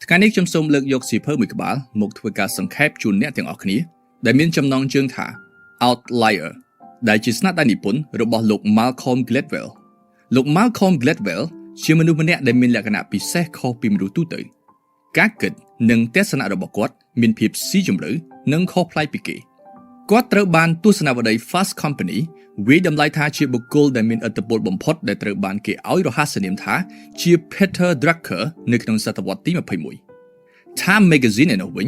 ថ្ងៃនេះខ្ញុំសូមលើកយកសៀវភៅមួយក្បាលមកធ្វើការសង្ខេបជូនអ្នកទាំងអស់គ្នាដែលមានចំណងជើងថា Outlier ដែលជាស្នាដៃនិពន្ធរបស់លោក Malcolm Gladwell លោក Malcolm Gladwell ជាមនុស្សម្នាក់ដែលមានលក្ខណៈពិសេសខុសពីមនុស្សទូទៅការគិតនិងទស្សនៈរបស់គាត់មានភាពស៊ីជម្រៅនិងខុសប្លែកពីគេគាត់ត្រូវបានទស្សនវដ្តី Fast Company វាយតម្លៃថាជាបុគ្គលដែលមានឥទ្ធិពលបំផុតដែលត្រូវបានគេឲ្យរហស្សនាមថាជា Peter Drucker នៅក្នុងសតវត្សទី21 Time Magazine ឯនោះវិញ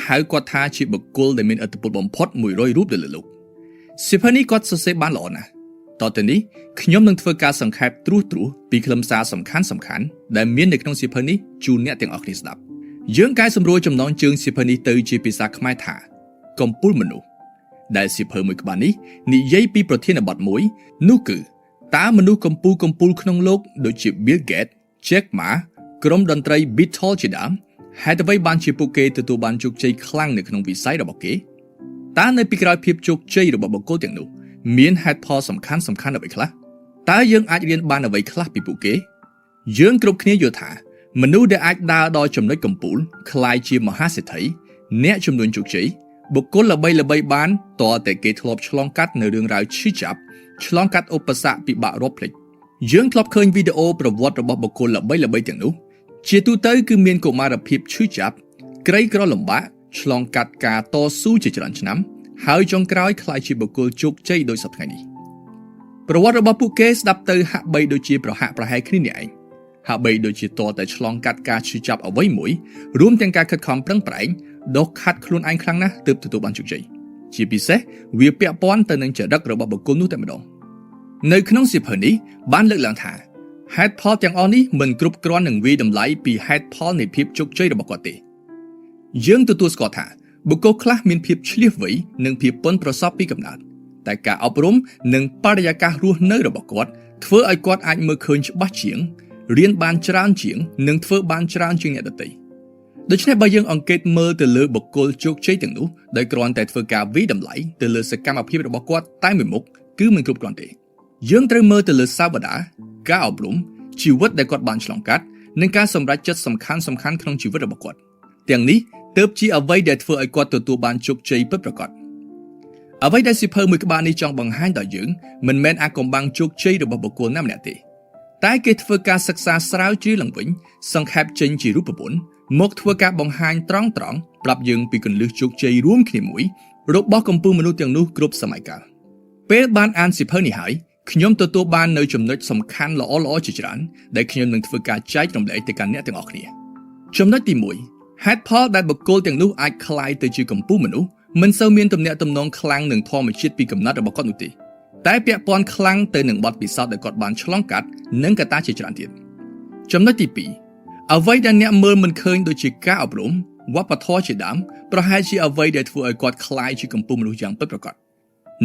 ហៅគាត់ថាជាបុគ្គលដែលមានឥទ្ធិពលបំផុត100រូបទៅលើលោកសៀវភៅនេះគាត់សរសេរបានល្អណាស់តទៅនេះខ្ញុំនឹងធ្វើការសង្ខេបត្រួសពីខ្លឹមសារសំខាន់ដែលមាននៅក្នុងសៀវភៅនេះជូនអ្នកទាំងអស់គ្នាស្ដាប់យើងកែសម្រួលចំណងជើងសៀវភៅនេះទៅជាភាសាខ្មែរថាកំពូលមនុស្សដែលសៀវភៅមួយក្បាលនេះនិយាយពីប្រធានបទមួយនោះគឺតើមនុស្សកំពូលក្នុងលោកដូចជា Bill Gates, Jack Ma ក្រុមតន្ត្រី Beatles ជាដើមហេតុអ្វីបានជាពួកគេទទួលបានជោគជ័យខ្លាំងនៅក្នុងវិស័យរបស់គេតើនៅពីក្រោយភាពជោគជ័យរបស់បុគ្គលទាំងនោះមានហេតុផលសំខាន់អ្វីខ្លះតើយើងអាចរៀនបានអ្វីខ្លះពីពួកគេយើងគ្រប់គ្នាយល់ថាមនុស្សដែលអាចដើរដល់ចំណុចកំពូលក្លាយជាមហាសេដ្ឋីអ្នកជំនួញជោគជ័យបុគ្គលល្បីបានតើតែគេធ្លាប់ឆ្លងកាត់នៅរឿងរ៉ាវឈឺចាប់ឆ្លងកាត់ឧបសគ្គពិបាករាប់ភ្លេចយើងធ្លាប់ឃើញវីដេអូប្រវត្តិរបស់បុគ្គលល្បីទាំងនោះជាទូទៅគឺមានកុមារភាពឈឺចាប់ក្រីក្រលំបាកឆ្លងកាត់ការតស៊ូជាច្រើនឆ្នាំហើយចុងក្រោយក្លាយជាបុគ្គលជោគជ័យដោយសពថ្ងៃនេះប្រវត្តិរបស់ពួកគេស្ដាប់ទៅហាក់បីដូចជាប្រហាក់ប្រហែលគ្នានេះឯងហាក់បីដូចជាតតែឆ្លងកាត់ការឈឺចាប់អ្វីមួយរួមទាំងការខិតខំប្រឹងប្រែងដកខាត់ខ្លួនឯងខ្លាំងណាស់ទើបទទួលបានជោគជ័យជាពិសេសវាពាក់ព័ន្ធទៅនឹងចរិតរបស់បុគ្គលនោះតែម្ដងនៅក្នុងសៀវភៅនេះបានលើកឡើងថាហេតុផលទាំងអស់នេះមិនគ្រប់គ្រាន់នឹងវាយតម្លៃពីហេតុផលនៃភាពជោគជ័យរបស់គាត់ទេយើងទទួលស្គាល់ថាបុគ្គលខ្លះមានភាពឆ្លៀសវៃនិងភាពប៉ិនប្រសប់ពីកំណើតតែការអប់រំនិងបរិយាកាសរស់នៅរបស់គាត់ធ្វើឲ្យគាត់អាចមើលឃើញច្បាស់ជាងរៀនបានច្រើនជាងនិងធ្វើបានច្រើនជាងអ្នកដទៃដូច្នេះបើយើងអង្កេតមើលទៅលើបុគ្គលជោគជ័យទាំងនោះដោយគ្រាន់តែធ្វើការវិតម្លៃទៅលើសកម្មភាពរបស់គាត់តែមួយមុខគឺមិនគ្រប់គ្រាន់ទេយើងត្រូវមើលទៅលើសាវតាការអប់រំជីវិតដែលគាត់បានឆ្លងកាត់និងការសម្រេចចិត្តសំខាន់ក្នុងជីវិតរបស់គាត់ទាំងនេះទើបជាអ្វីដែលធ្វើឲ្យគាត់ទទួលបានជោគជ័យពិតប្រាកដអ្វីដែលសៀវភៅមួយក្បាលនេះចង់បង្ហាញដល់យើងមិនមែនអាកំបាំងជោគជ័យរបស់បុគ្គលណាម្នាក់ទេតែគេធ្វើការសិក្សាស្រាវជ្រាវឡើងវិញសង្ខេបចេញជារូបមន្តមកធ្វើការបង្ហាញត្រង់ប្រាប់យើងពីគន្លឹះជោគជ័យរួមគ្នាមួយរបស់កំពូលមនុស្សទាំងនោះគ្រប់សម័យកាលពេលបានអានសៀវភៅនេះហើយខ្ញុំទទួលបាននៅចំណុចសំខាន់ល្អជាច្រើនដែលខ្ញុំនឹងធ្វើការចែករំលែកទៅកាន់អ្នកទាំងអស់គ្នាចំណុចទី1ហេតុផលដែលបុគ្គលទាំងនោះអាចក្លាយទៅជាកំពូលមនុស្សមិនសូវមានទំនាក់ទំនងខ្លាំងនឹងធម្មជាតិពីកំណត់របស់គាត់នោះទេតែពាក់ព័ន្ធខ្លាំងទៅនឹងបទពិសោធន៍ដែលគាត់បានឆ្លងកាត់និងកត្តាជាច្រើនទៀតចំណុចទី2អ្វីដែលអ្នកមើលមិនឃើញដូចជាការអប់រំវប្បធម៌ជាដើមប្រហែលជាអ្វីដែលធ្វើឲ្យគាត់ក្លាយជាកំពូលមនុស្សយ៉ាងពិតប្រាកដ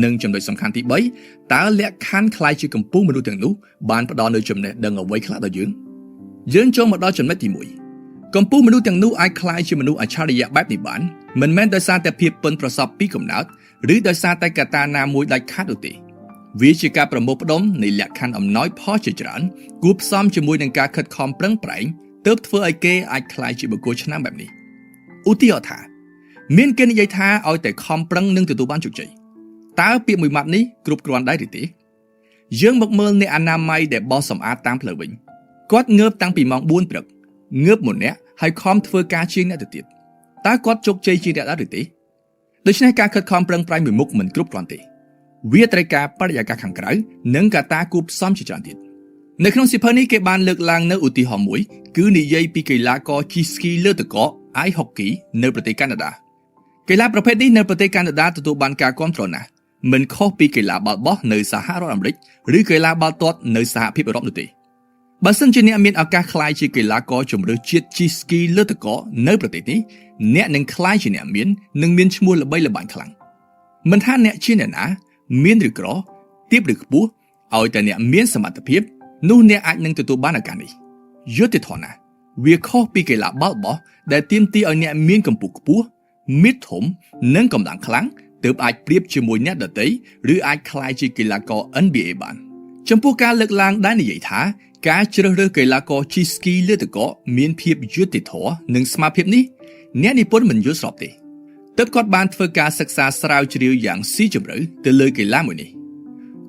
និងចំណុចសំខាន់ទី3តើលក្ខខណ្ឌក្លាយជាកំពូលមនុស្សទាំងនោះបានផ្ដល់នូវចំណេះដឹងអ្វីខ្លះដល់យើងចូលមកដល់ចំណុចទី1កំពូលមនុស្សទាំងនោះអាចក្លាយជាមនុស្សអច្ឆរិយៈបែបនេះបានមិនមែនដោយសារតែភាពប៉ិនប្រសប់ពីកំណើតឬដោយសារតែកត្តាណាមួយដាច់ខាតនោះទេវាជាការប្រមូលផ្ដុំនៃលក្ខខណ្ឌអំណោយផលជាច្រើនគួបផ្សំជាមួយនឹងការខិតខំប្រឹងប្រែងទើបធ្វើឲ្យគេអាចក្លាយជាបុគ្គលឆ្នើមបែបនេះឧទាហរណ៍ថាមានគេនិយាយថាឲ្យតែខំប្រឹងនឹងទទួលបានជោគជ័យតើពាក្យមួយម៉ាត់នេះគ្រប់គ្រាន់ដែរឬទេយើងមកមើលអ្នកអនាម័យដែលបោសសម្អាតតាមផ្លូវវិញគាត់ងើបតាំងពីម៉ោង 4 ព្រឹកងើបម្នាក់ហើយខំធ្វើការជាងអ្នកទៅទៀតតើគាត់ជោគជ័យជាងអ្នកដែរឬទេដូច្នេះការខិតខំប្រឹងប្រែងមួយមុខមិនគ្រប់គ្រាន់ទេវាត្រូវការបរិយាកាសខាងក្រៅនិងកត្តាគួបផ្សំជាច្រើនទៀតនៅក្នុងសៀវភៅនេះគេបានលើកឡើងនៅឧទាហរណ៍មួយគឺនិយាយពីកីឡាករជិះស្គីលើទឹកកក Ice Hockey នៅប្រទេសកាណាដាកីឡាប្រភេទនេះនៅប្រទេសកាណាដាទទួលបានការគាំទ្រណាស់មិនខុសពីកីឡាបាល់បោះនៅសហរដ្ឋអាមេរិកឬកីឡាបាល់ទាត់នៅសហភាពអឺរ៉ុបនោះទេបើសិនជាអ្នកមានឱកាសក្លាយជាកីឡាករជម្រើសជាតិជិះស្គីលើទឹកកកនៅប្រទេសនេះអ្នកនឹងក្លាយជាអ្នកមានឈ្មោះល្បីល្បាញខ្លាំងមិនថាអ្នកជាអ្នកណាមានឬក្រទាបឬខ្ពស់ឲ្យតែអ្នកមានសមត្ថភាពនោះអ្នកអាចនឹងទទួលបានឱកាសនេះយុត្តិធម៌ណាស់វាខុសពីកីឡាបាល់បោះដែលទាមទារឲ្យអ្នកមានកម្ពស់ខ្ពស់មាឌធំនិងកម្លាំងខ្លាំងទើបអាចប្រៀបជាមួយអ្នកដទៃឬអាចក្លាយជាកីឡាករ NBA បាន ចំពោះការលើកឡើងដែលនិយាយថាការជ្រើសរើសកីឡាករជិះស្គីលើទឹកកកមានភាពយុត្តិធម៌និងស្មារតីនេះអ្នកនិពន្ធមិនយល់ស្របទេទើបគាត់បានធ្វើការសិក្សាស្រាវជ្រាវយ៉ាងស៊ីជម្រៅទៅលើកីឡាមួយនេះ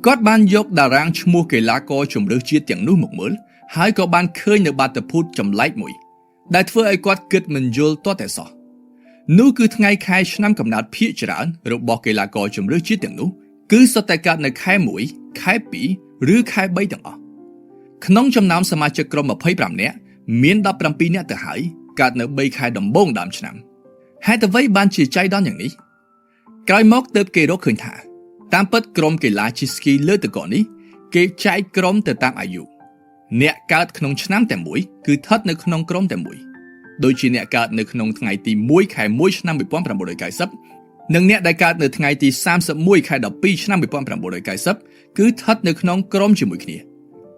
គាត់បានយកតារាងឈ្មោះកីឡាករជម្រើសជាតិទាំងនោះមកមើលហើយក៏បានឃើញនៅបាតុភូតចម្លែកមួយដែលធ្វើឲ្យគាត់គិតមិនយល់ទាល់តែសោះនោះគឺថ្ងៃខែឆ្នាំកំណើតភាគច្រើនរបស់កីឡាករជម្រើសជាតិទាំងនោះគឺសុទ្ធតែកើតនៅខែ1ខែ2ឬខែ3ទាំងអស់ក្នុងចំណោមសមាជិកក្រុម25នាក់មាន17នាក់ទៅហើយកើតនៅ3ខែដំបូងដើមឆ្នាំហេតុអ្វីបានជាចៃដន្យយ៉ាងនេះក្រោយមកទើបគេរកឃើញថាតាមពិតក្រុមកីឡាជិះស្គីលើទឹកកកនេះគេចែកក្រុមទៅតាមអាយុអ្នកកើតក្នុងឆ្នាំតែមួយគឺស្ថិតនៅក្នុងក្រុមតែមួយដូចជាអ្នកកើតនៅក្នុងថ្ងៃទី1ខែ1ឆ្នាំ1990និងអ្នកដែលកើតនៅថ្ងៃទី31ខែ12ឆ្នាំ1990គឺស្ថិតនៅក្នុងក្រុមជាមួយគ្នា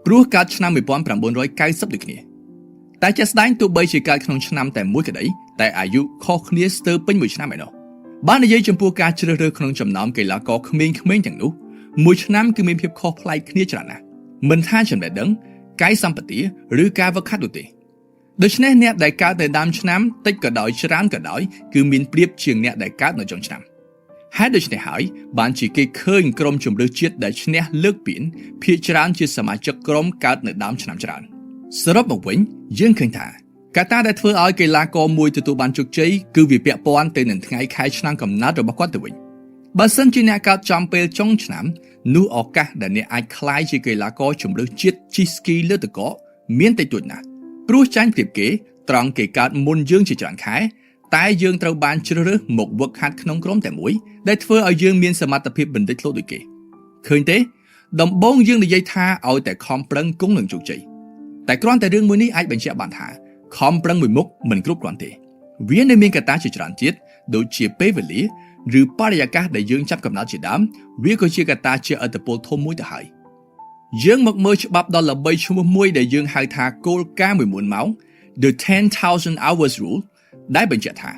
ព្រោះកើតឆ្នាំ1990ដូចគ្នាតែជាក់ស្ដែងទោះបីជាកើតក្នុងឆ្នាំតែមួយក្តីតែអាយុខុសគ្នាស្ទើរពេញមួយឆ្នាំឯណោះបាននិយាយចំពោះការជ្រើសរើសក្នុងចំណោមកីឡាករក្មេងៗទាំងនោះមួយឆ្នាំគឺមានភាពខុសប្លែកគ្នាច្រើនណាស់មិនថាចំណេះដឹងកាយសម្បទាឬការវឹកហាត់នោះទេដូច្នេះអ្នកដែលកើតនៅដើមឆ្នាំតិចក៏ដោយច្រើនក៏ដោយគឺមានប្រៀបជាងអ្នកដែលកើតនៅចុងឆ្នាំហើយដូច្នេះហើយបានជាគេឃើញក្រុមជម្រើសជាតិដែលឈ្នះលើកពានភាគច្រើនជាសមាជិកក្រុមកើតនៅដើមឆ្នាំច្រើនសរុបមកវិញយើងឃើញថាកត្តាដែលធ្វើឲ្យកីឡាករមួយទទួលបានជោគជ័យគឺវាពាក់ព័ន្ធទៅនឹងថ្ងៃខែឆ្នាំកំណើតរបស់គាត់ទៅវិញបើសិនជាអ្នកកើតចំពេលចុងឆ្នាំនោះឱកាសដែលអ្នកអាចក្លាយជាកីឡាករជម្រើសជាតិជិះស្គីលើទឹកកកមានតិចតួចណាស់ព្រោះចាញ់ប្រៀបគេត្រង់គេកើតមុនយើងជាច្រើនខែតែយើងត្រូវបានជ្រើសរើសមកវឹកហាត់ក្នុងក្រុមតែមួយដែលធ្វើឲ្យយើងមានសមត្ថភាពបណ្ឌិតខ្លួនដូចគេឃើញទេដំបូងយើងនិយាយថាឲ្យតែខំប្រឹងគង់នឹងជោគជ័យតែគ្រាន់តែរឿងមួយនេះអាចបញ្ជាក់បានថាខំប្រឹងមួយមុខមិនគ្រប់គ្រាន់ទេវានៅមានកត្តាជាច្រើនទៀតដូចជាពេលវេលាឬបរិយាកាសដែលយើងចាប់កំណើតជាដើមវាក៏ជាកត្តាជាឥទ្ធិពលធំមួយទៅហើយយើងមកមើលច្បាប់ដ៏ល្បីឈ្មោះមួយដែលយើងហៅថាគោលការណ៍10000ម៉ោង The 10,000 Hours Rule ដែលបញ្ជាក់ថា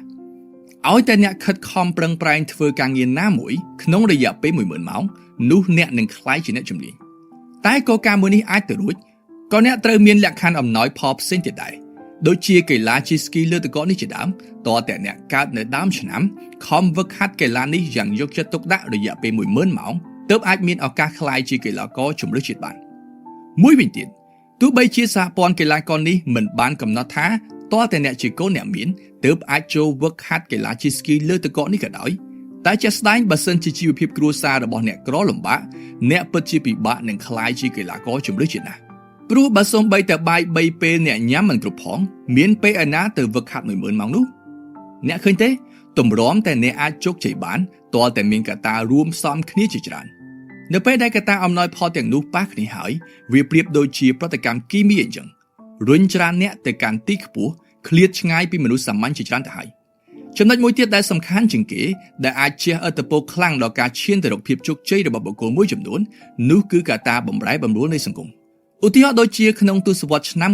ឲ្យតែអ្នកខិតខំប្រឹងប្រែងធ្វើការងារណាមួយក្នុងរយៈពេល10000ម៉ោងនោះអ្នកនឹងក្លាយជាអ្នកជំនាញតែគោលការណ៍មួយនេះអាចទៅរួចក៏អ្នកត្រូវមានលក្ខខណ្ឌអំណោយផលផ្សេងទៀតដែរដូចជាកីឡាជិះស្គីលើទឹកកកនេះជាដើមតើតែអ្នកកើតនៅដើមឆ្នាំខំវឹកហាត់កីឡានេះយ៉ាងយកចិត្តទុកដាក់រយៈពេល10000ម៉ោងទើបអាចមានឱកាសក្លាយជាកីឡាករជម្រើសជាតិបានមួយវិញទៀតទោះបីជាសហព័ន្ធកីឡាករនេះមិនបានកំណត់ថាតើតែអ្នកជាកូនអ្នកមានទើបអាចចូលវឹកហាត់កីឡាជិះស្គីលើទឹកកកនេះក៏ដោយតែជាក់ស្ដែងបើសិនជាជីវភាពគ្រួសាររបស់អ្នកក្រលំបាកអ្នកពិតជាពិបាកនឹងក្លាយជាកីឡាករជម្រើសជាតិណាស់ព្រោះបើសូម្បីតែបាយ3ពេលអ្នកញ៉ាំមិនគ្រប់ផងមានពេលឯណាទៅវឹកហាត់10000ម៉ោងនោះអ្នកឃើញទេទម្រាំតែអ្នកអាចជោគជ័យបានទាល់តែមានកត្តារួមផ្សំគ្នាជាច្រើននៅពេលដែលកត្តាអំណោយផលទាំងនោះប៉ះគ្នាហើយវាប្រៀបដូចជាប្រតិកម្មគីមីអញ្ចឹងរុញច្រានអ្នកទៅកាន់ទីខ្ពស់ឃ្លាតឆ្ងាយពីមនុស្សសាមញ្ញជាច្រើនទៅហើយចំណុចមួយទៀតដែលសំខាន់ជាងគេដែលអាចជះឥទ្ធិពលខ្លាំងដល់ការឈានទៅរកភាពជោគជ័យរបស់បុគ្គលមួយចំនួននោះគឺកត្តាបំរែបំរួលនៃសង្គមឧទាហរណ៍ដូចជាក្នុងទសវត្សរ៍ឆ្នាំ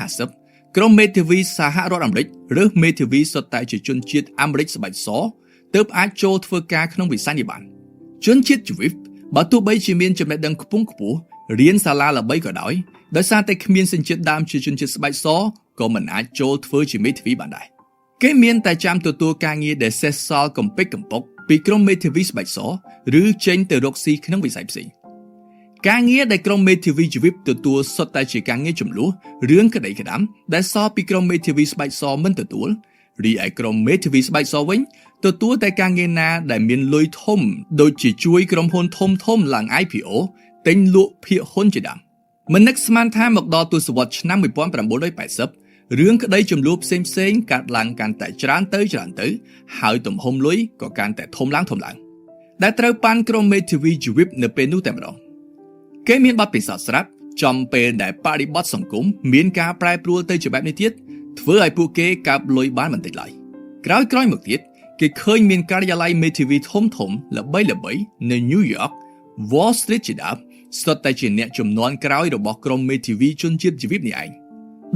1950ក្រុមមេធាវីសហរដ្ឋអាមេរិកឬមេធាវីសុទ្ធតែជាជនជាតិអាមេរិកស្បែកសទើបអាចចូលធ្វើការក្នុងវិស័យនេះបានជនជាតិជីវិតបើទោះបីជាមានចំណេះដឹងខ្ពង់ខ្ពស់រៀនសាលាល្បីក៏ដោយដោយសារតែគ្មានសញ្ជាតិដើមជាជនជាតិស្បែកសក៏មិនអាចចូលធ្វើជាមេធាវីបានដែរគេមានតែចាំទទួលការងារដែលសេសសល់កំពេចកំពុកពីក្រុមមេធាវីស្បែកសឬចេញទៅរកស៊ីក្នុងវិស័យផ្សេងការងារដែលក្រុមមេធាវីជីវិតទទួលសុទ្ធតែជាការងារចំនួនរឿងក្តីក្តាំដែលសល់ពីក្រុមមេធាវីស្បែកសមិនទទួលរីឯក្រុមមេធាវីស្បែកសវិញទទួលតែការងារណាដែលមានលុយធំដូចជាជួយក្រុមហ៊ុនធំឡើង IPO ទិញលក់ភាគហ៊ុនជាដើមមិននឹកស្មានថាមកដល់ទសវត្សរ៍ឆ្នាំ1980រឿងក្តីចំនួនផ្សេងកាត់ឡើងកាន់តែច្រើនទៅហើយទំហំលុយក៏កាន់តែធំឡើងដែលត្រូវប៉ាន់ក្រុមមេធាវីជីវិតនៅពេលនោះតែម្ដងគេមានបទពិសោធន៍ស្រាប់ចំពេលដែលបរិបទសង្គមមានការប្រែប្រួលទៅជាបែបនេះទៀតធ្វើឲ្យពួកគេកើបលុយបានបន្តិចឡើយក្រោយមកទៀតគេឃើញមានការិយាល័យមេធាវីធំល្បីនៅ New York Wall Street ជាដើមស្ទើរតែជាអ្នកជំនាន់ក្រោយរបស់ក្រុមមេធាវីជនជាតិជីវិតនេះឯង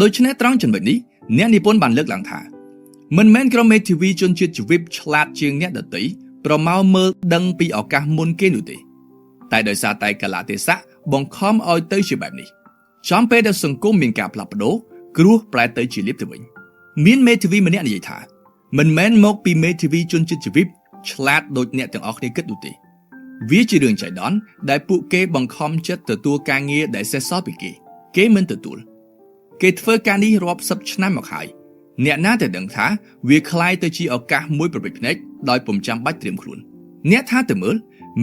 ដូច្នេះត្រង់ចំណុចនេះអ្នកនិពន្ធបានលើកឡើងថាមិនមែនក្រុមមេធាវីជនជាតិជីវិតឆ្លាតជាងអ្នកដទៃប្រមោលមើលដឹងពីឱកាសមុនគេនោះទេតែដោយសារតែកលៈទេសៈ បង្ខំឲ្យទៅជាបែបនេះចំពេលដែលសង្គមមានការផ្លាស់ប្ដូរគ្រោះប្រែទៅជាលៀបទៅវិញមានមេធាវីម្នាក់និយាយថាមិនមែនមកពីមេធាវីជនជាតិជីវិតឆ្លាតដូចអ្នកទាំងអស់គ្នាគិតនោះទេវាជារឿងចៃដន្យដែលពួកគេបង្ខំចិត្តទទួលការងារដែលសេសសល់ពីគេមិនទទួលគេធ្វើការនេះរាប់សិបឆ្នាំមកហើយអ្នកណាតែដឹងថាវាคล้ายទៅជាឱកាសមួយប្រវេចភ្នែកដោយពុំចាំបាច់ត្រៀមខ្លួនអ្នកថាទៅមើល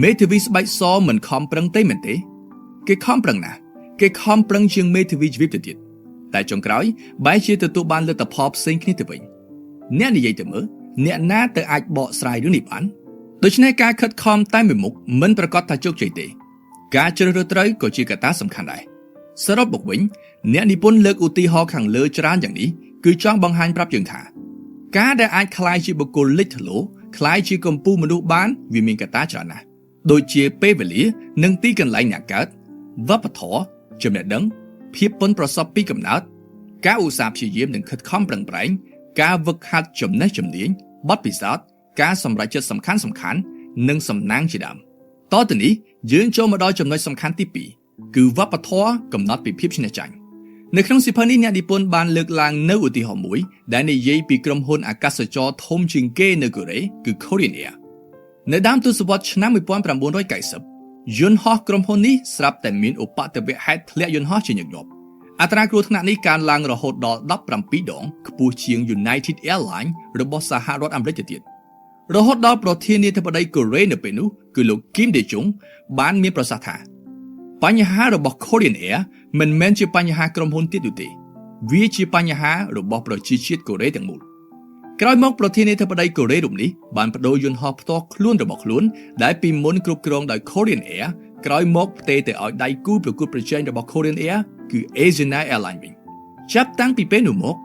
មេធាវីស្បែកសមិនខំប្រឹងទេមែនទេគេខំប្រឹងណាស់គេខំប្រឹងជាងមេធាវីជីវិតទៅទៀតតែចុងក្រោយបែរជាទទួលបានលទ្ធផលផ្សេងគ្នាទៅវិញអ្នកនិយាយទៅមើលអ្នកណាទៅអាចបកស្រាយរឿងនេះបានដូច្នេះការខិតខំតែមួយមុខមិនប្រកាសថាជោគជ័យទេការជ្រើសរើសត្រូវក៏ជាកត្តាសំខាន់ដែរសរុបមកវិញអ្នកនិពន្ធលើកឧទាហរណ៍ខាងលើច្រើនយ៉ាងនេះគឺចង់បង្ហាញប្រាប់យើងថាការដែលអាចក្លាយជាបុគ្គលលេចធ្លោក្លាយជាកម្ពុជាមនុស្សបានវាមានកត្តាច្រើនណាស់ដូចជាពេលវេលានិងទីកន្លែងអ្នកកើតវប្បធម៌ចំណេះដឹងភាពប៉ិនប្រសប់ពីកំណើតការឧស្សាហ៍ព្យាយាមនិងខិតខំប្រឹងប្រែងការវឹកហាត់ចំណេះជំនាញបទពិសោធន៍ការសម្រេចចិត្តសំខាន់និងសំណាងជាដើមតទៅនេះយើងចូលមកដល់ចំណុចសំខាន់ទី2គឺវប្បធម៌កំណត់ពីភាពឈ្នះចាញ់នៅក្នុងសៀវភៅនេះអ្នកនិពន្ធបានលើកឡើងនៅឧទាហរណ៍មួយដែលនិយាយពីក្រុមហ៊ុនអាកាសចរធំជាងគេនៅកូរ៉េគឺ Korean Air នៅដើមទសវត្សរ៍ឆ្នាំ1990យន្តហោះក្រុមហ៊ុននេះស្រាប់តែមានឧបទ្ទវហេតុធ្លាក់យន្តហោះជាញឹកញាប់អត្រាគ្រោះថ្នាក់នេះកើនឡើងរហូតដល់17ដងខ្ពស់ជាង United Airlines របស់សហរដ្ឋអាមេរិកទៅទៀតរហូតដល់ប្រធានាធិបតីកូរ៉េនៅពេលនោះគឺលោក Kim Dae-jung បានមានប្រសាសន៍ថាបញ្ហារបស់ Korean Air មិនមែនជាបញ្ហាក្រុមហ៊ុនទៀតនោះទេវាជាបញ្ហារបស់ប្រជាជាតិកូរ៉េទាំងមូលក្រោយមកប្រធានាធិបតីកូរ៉េរូបនេះបានបដូរយន្តហោះផ្ទាល់ខ្លួនរបស់ខ្លួនដែលពីមុនគ្រប់គ្រងដោយ Korean Air ក្រោយមកផ្ទេរទៅឲ្យដៃគូប្រកួតប្រជែងរបស់ Korean Air គឺ Asiana Airlines វិញចាប់តាំងពីពេលនោះមក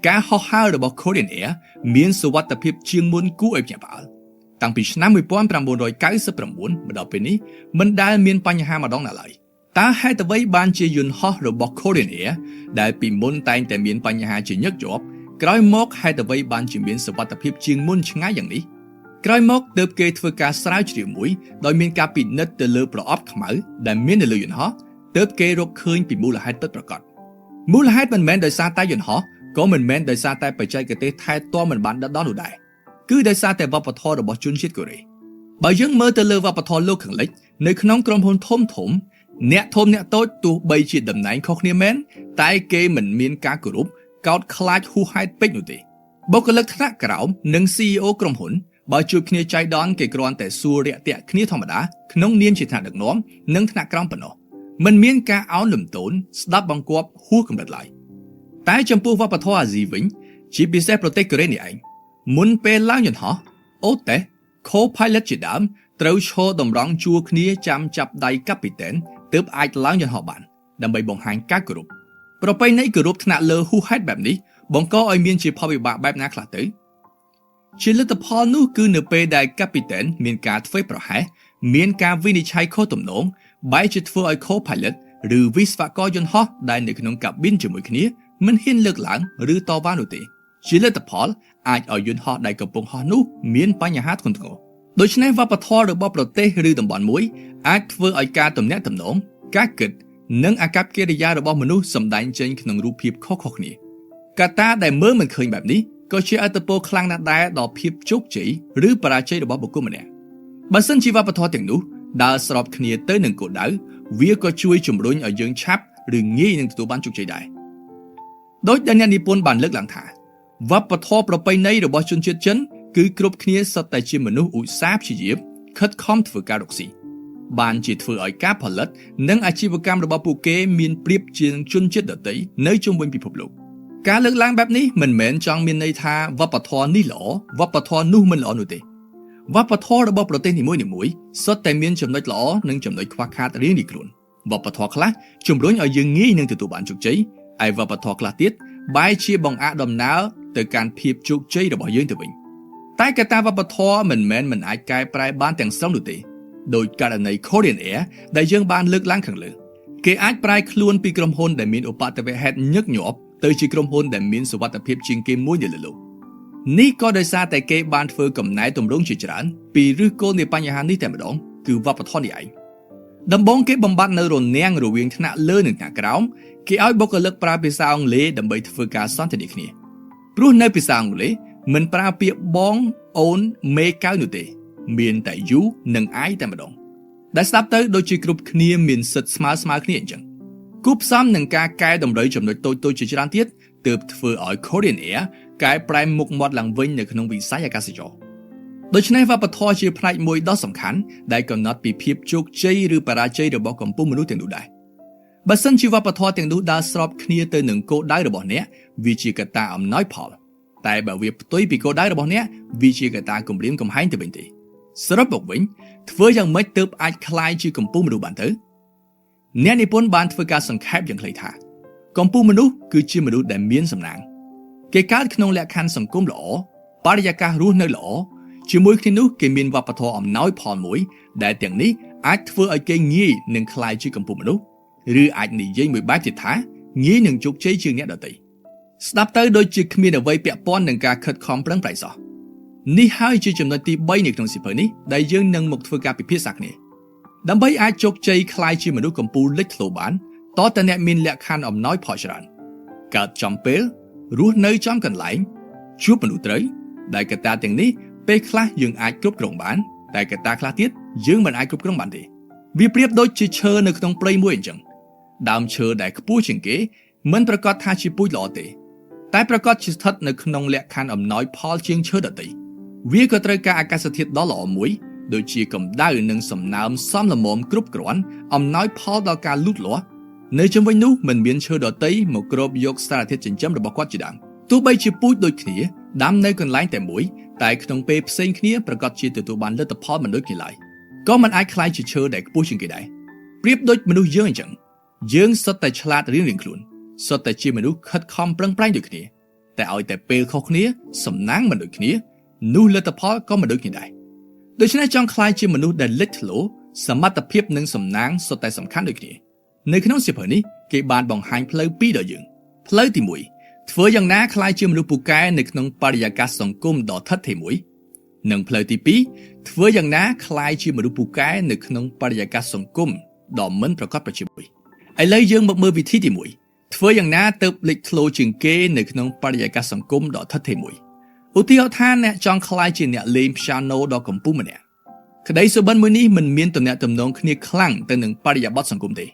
ការហោះហើររបស់ Korean Air មានសុវត្ថិភាពជាងមុនគួរឲ្យភ្ញាក់ផ្អើលតាំងពីឆ្នាំ1999មកដល់ពេលនេះមិនដែលមានបញ្ហាម្ដងណាឡើយតើហេតុអ្វីបានជាយន្តហោះរបស់ Korean Air ដែលពីមុនតែងតែមានបញ្ហាជាញឹកញាប់ក្រោយមកហេតុអ្វីបានជាមានសុវត្ថិភាពជាងមុនឆ្ងាយយ៉ាងនេះក្រោយមកទើបគេធ្វើការស្រាវជ្រាវមួយដោយមានការពិនិត្យទៅលើប្រអប់ខ្មៅដែលមាននៅលើយន្តហោះទើបគេរកឃើញពីមូលហេតុពិតប្រាកដមូលហេតុមិនមែនដោយសារតែយន្តហោះក៏មិនមែនដោយសារតែបច្ចេកទេសថែទាំមិនបានដិតដល់នោះដែរគឺដោយសារតែវប្បធម៌របស់ជនជាតិកូរ៉េបើយើងមើលទៅលើវប្បធម៌លោកខាងលិចនៅក្នុងក្រុមហ៊ុនធំអ្នកធំអ្នកតូចទោះបីជាតំណែងខុសគ្នាមែនតែគេមិនមានការគោរពកោតខ្លាចហួសហេតុពេកនោះទេបុគ្គលិកថ្នាក់ក្រោមនិង CEO ក្រុមហ៊ុនបើជួបគ្នាចៃដន្យគេគ្រាន់តែសួររាក់ទាក់គ្នាធម្មតាក្នុងនាមជាថ្នាក់ដឹកនាំនិងថ្នាក់ក្រោមប៉ុណ្ណោះមិនមានការអោនលំទោនស្ដាប់បង្គាប់ហួសកម្រិតឡើយតែចំពោះវប្បធម៌អាស៊ីវិញជាពិសេសប្រទេសកូរ៉េនេះឯងមុនពេលឡើងយន្តហោះអូតេ Co-pilot ជាដើមត្រូវឈរតម្រង់ជួរគ្នាចាំចាប់ដៃកាពីតែនទើបអាចឡើងយន្តហោះបានដើម្បីបង្ហាញការគោរពប្រពៃណីគោរពថ្នាក់លើហួសហេតុបែបនេះបង្កឲ្យមានជាផលវិបាកបែបណាខ្លះទៅជាលទ្ធផលនោះគឺនៅពេលដែលកាពីតែនមានការធ្វេសប្រហែសមានការវិនិច្ឆ័យខុសទំនងបែរជាធ្វើឲ្យ Co-pilot ឬវិស្វករយន្តហោះដែលនៅក្នុងកាប៊ីនជាមួយគ្នាមិនហ៊ានលើកឡើងឬតវ៉ានោះទេជាលទ្ធផលអាចឲ្យយន្តហោះដែលកំពុងហោះនោះមានបញ្ហាធ្ងន់ធ្ងរដូច្នេះវប្បធម៌របស់ប្រទេសឬតំបន់មួយអាចធ្វើឲ្យការទំនាក់ទំនងការគិតនិងអាកប្បកិរិយារបស់មនុស្សសម្ដែងចេញក្នុងរូបភាពខុសៗគ្នាកត្តាដែលមើលមិនឃើញបែបនេះក៏ជាឥទ្ធិពលខ្លាំងណាស់ដែរដល់ភាពជោគជ័យឬបរាជ័យរបស់បុគ្គលម្នាក់បើសិនជាវប្បធម៌ទាំងនោះដើរស្របគ្នាទៅនឹងគោលដៅវាក៏ជួយជំរុញឲ្យយើងឆាប់ឬងាយនឹងទទួលបានជោគជ័យដែរដោយដែលអ្នកនិពន្ធបានលើកឡើងថាវប្បធម៌ប្រពៃណីរបស់ជនជាតិចិនគឺគ្រប់គ្នាសុទ្ធតែជាមនុស្សឧស្សាហ៍ព្យាយាមខិតខំធ្វើការរកស៊ីបានជាធ្វើឲ្យការផលិតនិងអាជីវកម្មរបស់ពួកគេមានប្រៀបជាងជនជាតិដទៃនៅជុំវិញពិភពលោកការលើកឡើងបែបនេះមិនមែនចង់មានន័យថាវប្បធម៌នេះល្អវប្បធម៌នោះមិនល្អនោះទេវប្បធម៌របស់ប្រទេសនីមួយៗសុទ្ធតែមានចំណុចល្អនិងចំណុចខ្វះខាតរៀងៗខ្លួនវប្បធម៌ខ្លះជំរុញឲ្យយើងងាយនឹងទទួលបានជោគជ័យហើយវប្បធម៌ខ្លះទៀតបែរជាបង្អាក់ដំណើរទៅកាន់ភាពជោគជ័យរបស់យើងទៅវិញតែកត្តាវប្បធម៌មិនអាចកែប្រែបានទាំងស្រុងនោះទេដោយករណី Korean Air ដែលយើងបានលើកឡើងខាងលើគេអាចប្រែខ្លួនពីក្រុមហ៊ុនដែលមានឧបទ្ទវហេតុញឹកញាប់ទៅជាក្រុមហ៊ុនដែលមានសុវត្ថិភាពជាងគេមួយនៅលើលោកនេះក៏ដោយសារតែគេបានធ្វើកំណែទម្រង់ជាច្រើនពីឫសគល់នៃបញ្ហានេះតែម្ដងគឺវប្បធម៌នេះឯង ដំបូងគេបំបត្តិនៅរនាំងរវាងថ្នាក់លើនិងថ្នាក់ក្រោមគេឲ្យបុគ្គលិកប្រើភាសាអង់គ្លេសដើម្បីធ្វើការសន្ទនាគ្នាព្រោះនៅភាសាអង់គ្លេសមិនប្រើពាក្យបងអូនមេកៅនោះទេមានតែ you និង I តែម្ដងដែលស្ដាប់ទៅដូចជាគ្រប់គ្នាមានសិទ្ធិស្មើគ្នាអញ្ចឹងគូផ្សំនឹងការកែតម្រូវចំណុចតូចៗជាច្រើនទៀតទើបធ្វើឲ្យ Korean Air កែប្រែមុខមាត់ឡើងវិញនៅក្នុងវិស័យអាកាសចរណ៍ដូច្នេះវប្បធម៌ជាផ្នែកមួយដ៏សំខាន់ដែលកំណត់ពីភាពជោគជ័យឬបរាជ័យរបស់កម្ពុជាមនុស្សទាំងនោះដែរបើសិនជាវប្បធម៌ទាំងនោះដើរស្របគ្នាទៅនឹងគោលដៅរបស់អ្នកវាជាកត្តាអំណោយផលតែបើវាផ្ទុយពីគោលដៅរបស់អ្នកវាជាកត្តាគំរាមកំហែងទៅវិញទេសរុបមកវិញធ្វើយ៉ាងម៉េចទើបអាចក្លាយជាកម្ពុជាមនុស្សបានទៅអ្នកនិពន្ធបានធ្វើការសង្ខេបយ៉ាងខ្លីថាកម្ពុជាមនុស្សគឺជាមនុស្សដែលមានសំណាងគេកើតក្នុងលក្ខខណ្ឌសង្គមល្អបរិយាកាសរស់នៅល្អជាមួយគ្នានោះគេមានវប្បធម៌អំណោយផលមួយដែលទាំងនេះអាចធ្វើឲ្យគេងាយនឹងក្លាយជាកម្ពុជាមនុស្សឬអាចនិយាយមួយបែបទៀតថាងាយនឹងជោគជ័យជាងអ្នកដទៃស្ដាប់ទៅដូចជាគ្មានអ្វីពាក់ព័ន្ធនឹងការខិតខំប្រឹងប្រែងសោះនេះហើយជាចំណុចទី3នៅក្នុងសៀវភៅនេះដែលយើងនឹងមកធ្វើការពិភាក្សាគ្នាដើម្បីអាចជោគជ័យក្លាយជាមនុស្សកម្ពុជាលេចធ្លោបានតើតើអ្នកមានលក្ខខណ្ឌអំណោយផលច្រើនកើតចំពេលរស់នៅចំកន្លែងជួបមនុស្សត្រូវដែលកត្តាទាំងនេះពេលខ្លះយើងអាចគ្រប់គ្រងបានតែកត្តាខ្លះទៀតយើងមិនអាចគ្រប់គ្រងបានទេវាប្រៀបដូចជាឈើនៅក្នុងព្រៃមួយអញ្ចឹងដើមឈើដែលខ្ពស់ជាងគេមិនប្រកាសថាជាពូជល្អទេតែប្រកាសជាស្ថិតនៅក្នុងលក្ខខណ្ឌអំណោយផលជាងឈើដទៃវាក៏ត្រូវការអាកាសធាតុដ៏ល្អមួយដូចជាកម្ដៅនិងសំណើមសមល្មមគ្រប់គ្រាន់អំណោយផលដល់ការលូតលាស់នៅជុំវិញនោះមិនមានឈើដទៃមកគ្របយកសារធាតុចិញ្ចឹមរបស់គាត់ជាដើមទោះបីជាពូជដូចគ្នាដាំនៅកន្លែងតែមួយតែក្នុងពេលផ្សេងគ្នាប្រកាសជាទទួលបានលទ្ធផលមិនដូចគ្នាឡើយក៏មិនអាចក្លាយជាឈើដែលខ្ពស់ជាងគេដែរប្រៀបដូចមនុស្សយើងអញ្ចឹងយើងសុទ្ធតែឆ្លាតរៀងៗខ្លួនសុទ្ធតែជាមនុស្សខិតខំប្រឹងប្រែងដូចគ្នាតែឲ្យតែពេលខុសគ្នាសំណាងមិនដូចគ្នានោះលទ្ធផលក៏មិនដូចគ្នាដែរដូច្នេះចង់ក្លាយជាមនុស្សដែលលេចធ្លោសមត្ថភាពនិងសំណាងសុទ្ធតែសំខាន់ដូចគ្នានៅក្នុងសៀវភៅនេះគេបានបង្ហាញផ្លូវពីរដល់យើងផ្លូវទី1ធ្វើយ៉ាងណាក្លាយជាមនុស្សពូកែនៅក្នុងបរិយាកាសសង្គមដ៏ថិតថេរមួយនិងផ្លូវទី2ធ្វើយ៉ាងណាក្លាយជាមនុស្សពូកែនៅក្នុងបរិយាកាសសង្គមដ៏មិនប្រកបប្រជាមួយឥឡូវយើងមកមើលវិធីទី1ធ្វើយ៉ាងណាទើបលេចធ្លោជាងគេនៅក្នុងបរិយាកាសសង្គមដ៏ថិតថេរមួយឧទាហរណ៍ថាអ្នកចង់ក្លាយជាអ្នកលេងព្យ៉ាណូដ៏កំពូលម្នាក់ក្តីសុបិនមួយនេះមិនមានទំនាក់ទំនងគ្នាខ្លាំងទៅនឹងបរិយាបន្នសង្គមទេ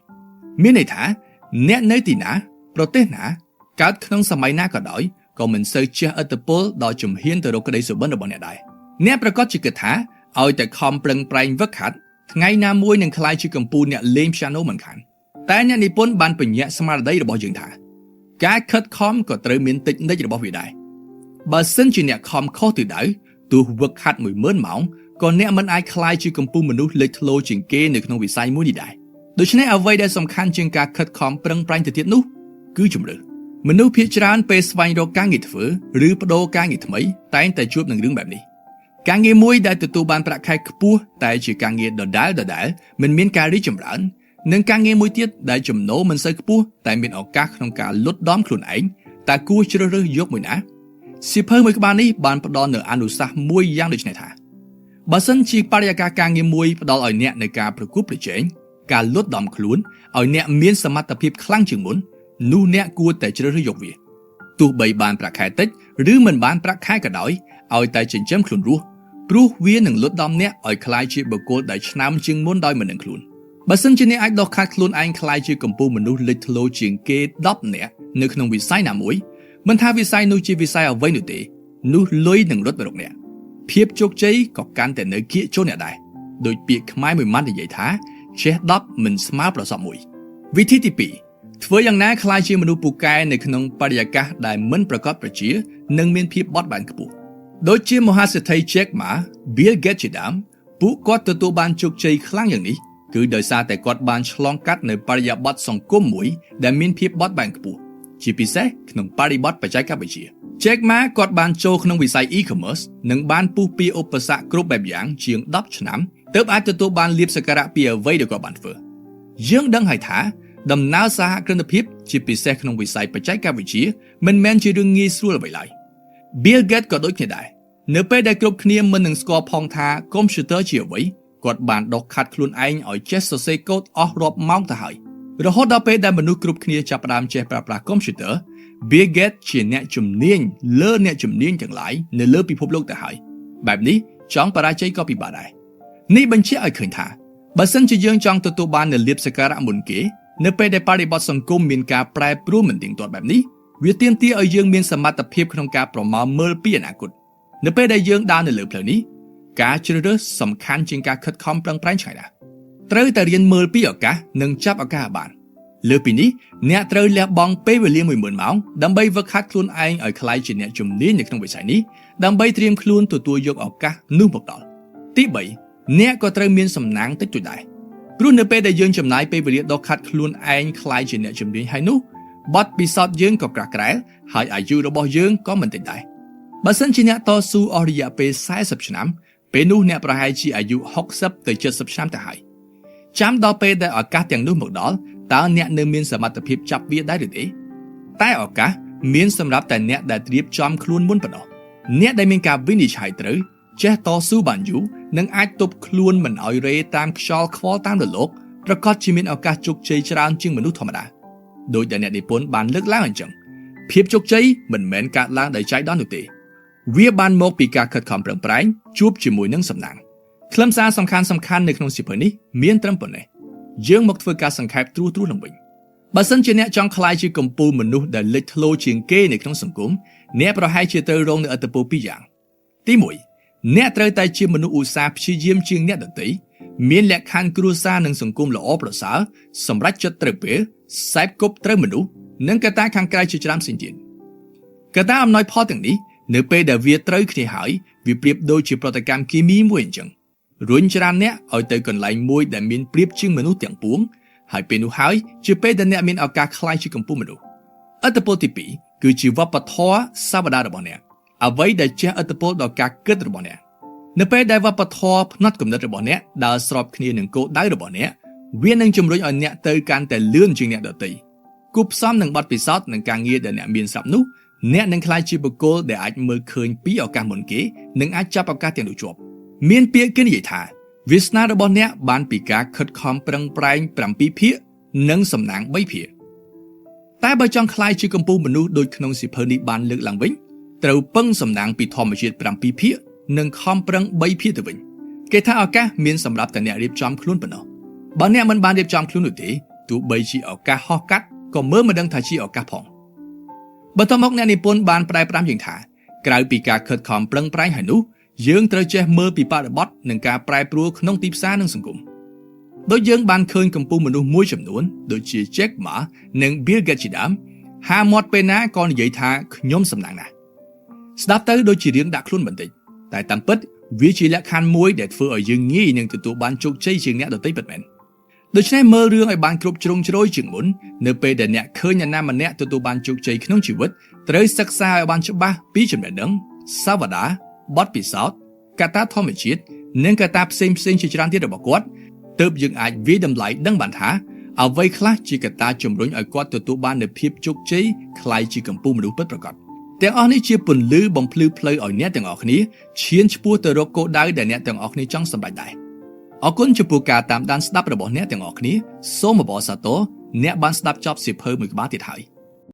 មានន័យថាអ្នកនៅទីណាប្រទេសណាកើតក្នុងសម័យណាក៏ដោយក៏មិនសូវជះឥទ្ធិពលដល់ជំហានទៅរកក្តីសុបិនរបស់អ្នកដែរអ្នកប្រកាសជាគិតថាឲ្យតែខំប្រឹងប្រែងវឹកហាត់ថ្ងៃណាមួយនឹងក្លាយជាកំពូលអ្នកលេងព្យ៉ាណូមិនខានតែអ្នកនិពន្ធបានបញ្ជាក់ស្មារតីរបស់យើងថាការខិតខំក៏ត្រូវមានតិចនិចរបស់វាដែរបើសិនជាអ្នកខំខុសទិសដៅទោះវឹកហាត់ 10000 ម៉ោងក៏អ្នកមិនអាចក្លាយជាកំពូលមនុស្សលេចធ្លោជាងគេនៅក្នុងវិស័យមួយនេះដែរដូច្នេះអ្វីដែលសំខាន់ជាងការខិតខំប្រឹងប្រែងទៅទៀតនោះគឺជំរឿមនុស្សភាគច្រើនពេលស្វែងរកការងារធ្វើឬបដូរការងារថ្មីតែងតែជួបនឹងរឿងបែបនេះការងារមួយដែលទទួលបានប្រាក់ខែខ្ពស់តែជាការងារដដែលមិនមានការរីកចម្រើននិងការងារមួយទៀតដែលចំណូលមិនសូវខ្ពស់តែមានឱកាសក្នុងការលុតដំខ្លួនឯងតើគួរជ្រើសរើសយកមួយណាសៀវភៅមួយក្បាលនេះបានផ្ដល់នូវអនុសាសន៍មួយយ៉ាងដូចនេះថាបើសិនជាបរិយាកាសការងារមួយផ្ដល់ឲ្យអ្នកនៅការប្រកួតប្រជែងការលុតដំខ្លួនឲ្យអ្នកមានសមត្ថភាពខ្លាំងជាងមុននោះអ្នកគួរតែជ្រើសរើសយកវាទោះបីបានប្រាក់ខែតិចឬមិនបានប្រាក់ខែក៏ដោយឲ្យតែចិញ្ចឹមខ្លួនរស់ព្រោះវានឹងលុតដំអ្នកឲ្យក្លាយជាបុគ្គលដែលឆ្នើមជាងមុនដោយមិនដឹងខ្លួនបើសិនជាអ្នកអាចដកខាត់ខ្លួនឯងក្លាយជាកំពូលមនុស្សលេចធ្លោជាងគេ10នាក់នៅក្នុងវិស័យណាមួយមិនថាវិស័យនោះជាវិស័យអ្វីនោះទេនោះលុយនឹងរត់ទៅរកអ្នកភាពជោគជ័យក៏កាន់តែនៅគៀកចូលអ្នកដែរដោយពាក្យខ្មែរមួយម៉ាត់និយាយថាចេះ10មិនស្មើប្រសពមួយវិធីទី2ធ្វើយ៉ាងណាក្លាយជាមនុស្សពូកែនៅក្នុងបរិយាកាសដែលមិនប្រកបប្រជានិងមានភាពបត់បែនខ្ពស់ដូចជាមហាសេដ្ឋី Jack Ma Bill Gates ជាដើមពួកគាត់ទទួលបានជោគជ័យខ្លាំងយ៉ាងនេះគឺដោយសារតែគាត់បានឆ្លងកាត់នៅបរិយាបន្នសង្គមមួយដែលមានភាពបត់បែនខ្ពស់ជាពិសេសក្នុងបរិបទបច្ចេកវិទ្យា Jack Ma គាត់បានចូលក្នុងវិស័យ e-commerce និងបានពុះពីឧបសគ្គគ្រប់បែបយ៉ាងជាង10ឆ្នាំទើបអាចទទួលបានលាភសក្ការៈពីអ្វីដែលគាត់បានធ្វើយើងដឹងហើយថាដំណើរសហគ្រិនភាពជាពិសេសក្នុងវិស័យបច្ចេកវិទ្យាមិនមែនជារឿងងាយស្រួលអ្វីឡើយ Bill Gates ក៏ដូចគ្នាដែរនៅពេលដែលគ្រប់គ្នាមិននឹងស្គាល់ផងថាកុំព្យូទ័រជាអ្វី គាត់បានដកខាត់ខ្លួនឯងឲ្យចេះសរសេរកូដអស់រាប់ម៉ោងទៅហើយរហូតដល់ពេលដែលមនុស្សគ្រប់គ្នាចាប់ផ្ដើមចេះប្រើប្រាស់កុំព្យូទ័រ Bill Gates ជាអ្នកជំនាញលើអ្នកជំនាញទាំងឡាយនៅលើពិភពលោកទៅហើយបែបនេះចង់បរាជ័យក៏ពិបាកដែរនេះបញ្ជាក់ឲ្យឃើញថាបើសិនជាយើងចង់ទទួលបាននូវលាភសក្ការៈមុនគេនៅពេលដែលបរិបទសង្គមមានការប្រែប្រួលមិនទៀងទាត់បែបនេះវាទាមទារឲ្យយើងមានសមត្ថភាពក្នុងការប្រមាលមើលពីអនាគតនៅពេលដែលយើងដើរនៅលើផ្លូវនេះការជ្រើសរើសសំខាន់ជាងការខិតខំប្រឹងប្រែងឆ្ងាយណាស់ត្រូវតែរៀនមើលពីឱកាសនិងចាប់ឱកាសឲ្យបានលើពីនេះអ្នកត្រូវលះបង់ពេលវេលា 10000 ម៉ោងដើម្បីវឹកហាត់ខ្លួនឯងឲ្យក្លាយជាអ្នកជំនាញនៅក្នុងវិស័យនេះដើម្បីត្រៀមខ្លួនទទួលយកឱកាសនោះមកដល់ទី3អ្នកក៏ត្រូវមានសំណាងតិចតួចដែរព្រោះនៅពេលដែលយើងចំណាយពេលវេលាដកខាត់ខ្លួនឯងក្លាយជាអ្នកជំនាញហើយនោះបទពិសោធន៍យើងក៏ក្រាស់ក្រែលហើយអាយុរបស់យើងក៏មិនតិចដែរបើសិនជាអ្នកតស៊ូអស់រយៈពេល40ឆ្នាំពេលនោះអ្នកប្រហែលជាអាយុ60ទៅ70ឆ្នាំទៅហើយចាំដល់ពេលដែលឱកាសទាំងនោះមកដល់តើអ្នកនៅមានសមត្ថភាពចាប់វាដែរឬទេតែឱកាសមានសម្រាប់តែអ្នកដែលត្រៀមចំខ្លួនមុនប៉ុណ្ណោះអ្នកដែលមានការវិនិច្ឆ័យត្រូវចេះតស៊ូបានយូរនិងអាចទប់ខ្លួនមិនឲ្យរេតាមខ្យល់ខ្វល់តាមរលកប្រកាសជាមានឱកាសជោគជ័យច្រើនជាងមនុស្សធម្មតាដោយដែលអ្នកនិពន្ធបានលើកឡើងអញ្ចឹងភាពជោគជ័យមិនមែនកើតឡើងដោយចៃដន្យនោះទេវាបានមកពីការខិតខំប្រឹងប្រែងជួបជាមួយនឹងសំណាងខ្លឹមសារសំខាន់ៗនៅក្នុងសៀវភៅនេះមានត្រឹមប៉ុណ្ណេះយើងមកធ្វើការសង្ខេបត្រួសឡើងវិញបើសិនជាអ្នកចង់ក្លាយជាកំពូលមនុស្សដែលលេចធ្លោជាងគេនៅក្នុងសង្គមអ្នកប្រហែលជាត្រូវរងនូវឥទ្ធិពលពីរយ៉ាងទី1អ្នកត្រូវតែជាមនុស្សឧស្សាហ៍ព្យាយាមជាងអ្នកដទៃមានលក្ខខណ្ឌគ្រួសារនិងសង្គមល្អប្រសើរសម្រេចចិត្តត្រូវពេលខ្សែគប់ត្រូវមនុស្សនិងកត្តាខាងក្រៅជាច្រើនផ្សេងទៀតកត្តាអំណោយផលទាំងនេះនៅពេលដែលវាត្រូវគ្នាហើយវាប្រៀបដូចជាប្រតិកម្មគីមីមួយអញ្ចឹងរុញច្រានអ្នកឲ្យទៅកន្លែងមួយដែលមានប្រៀបជាងមនុស្សទាំងពួងហើយពេលនោះហើយជាពេលដែលអ្នកមានឱកាសក្លាយជាកំពូលមនុស្សឥទ្ធិពលទី2គឺជាវប្បធម៌សាវតារបស់អ្នកអ្វីដែលជះឥទ្ធិពលដល់ការគិតរបស់អ្នកនៅពេលដែលវប្បធម៌ផ្នត់គំនិតរបស់អ្នកដើរស្របគ្នានឹងគោលដៅរបស់អ្នកវានឹងជំរុញឲ្យអ្នកទៅកាន់តែលឿនជាងអ្នកដទៃគូផ្សំនឹងបទពិសោធន៍និងការងារដែលអ្នកមានស្រាប់នោះអ្នកនឹងក្លាយជាបុគ្គលដែលអាចមើលឃើញពីឱកាសមុនគេនិងអាចចាប់ឱកាសទាំងនោះជាប់មានពាក្យគេនិយាយថាវាសនារបស់អ្នកបានពីការខិតខំប្រឹងប្រែង7ភាគនិងសំណាង3ភាគតែបើចង់ក្លាយជាកំពូលមនុស្សដូចក្នុងសៀវភៅនេះបានលើកឡើងវិញត្រូវពឹងសំណាងពីធម្មជាតិ7ភាគនិងខំប្រឹង3ភាគទៅវិញគេថាឱកាសមានសម្រាប់តែអ្នករៀបចំខ្លួនប៉ុណ្ណោះបើអ្នកមិនបានរៀបចំខ្លួននោះទេទោះបីជាឱកាសហោះកាត់ក៏មើលមិនដឹងថាជាឱកាសផងបន្ទាប់មកអ្នកនិពន្ធបានប្រែប្រាំយើងថាក្រៅពីការខិតខំប្រឹងប្រែងហើយនោះយើងត្រូវចេះមើលពីបរិបទនិងការប្រែប្រួលក្នុងទីផ្សារនិងសង្គមដោយយើងបានឃើញកំពូលមនុស្សមួយចំនួនដូចជា Jack Ma និង Bill Gates ជាដើមហាមាត់ពេលណាក៏និយាយថាខ្ញុំសំណាងណាស់ស្ដាប់ទៅដូចជារឿងដាក់ខ្លួនបន្តិចតែតាមពិតវាជាលក្ខខណ្ឌមួយដែលធ្វើឲ្យយើងងាយនឹងទទួលបានជោគជ័យជាងអ្នកដទៃពិតមែនដូច្នេះមើលរឿងឲ្យបានគ្រប់ជ្រុងជ្រោយជាងមុននៅពេលដែលអ្នកឃើញអ្នកណាម្នាក់ទទួលបានជោគជ័យក្នុងជីវិតត្រូវសិក្សាឲ្យបានច្បាស់ពីចំណេះដឹងសាវតាបទពិសោធន៍កត្តាធម្មជាតិនិងកត្តាផ្សេងជាច្រើនទៀតរបស់គាត់ទើបយើងអាចវាយតម្លៃដឹងបានថាអ្វីខ្លះជាកត្តាជំរុញឲ្យគាត់ទទួលបាននូវភាពជោគជ័យคล้ายជាកំពូលមនុស្សពិតប្រាកដទាំងអស់នេះជាពន្លឺបំភ្លឺផ្លូវឲ្យអ្នកទាំងអស់គ្នាឈានឆ្ពោះទៅរកគោលដៅដែលអ្នកទាំងអស់គ្នាចង់សម្រេចដែរអរគុណចំពោះការតាមដានស្ដាប់របស់អ្នកទាំងអស់គ្នាសូមអបអរសាទរអ្នកបានស្ដាប់ចប់សៀវភៅមួយក្បាលទៀតហើយ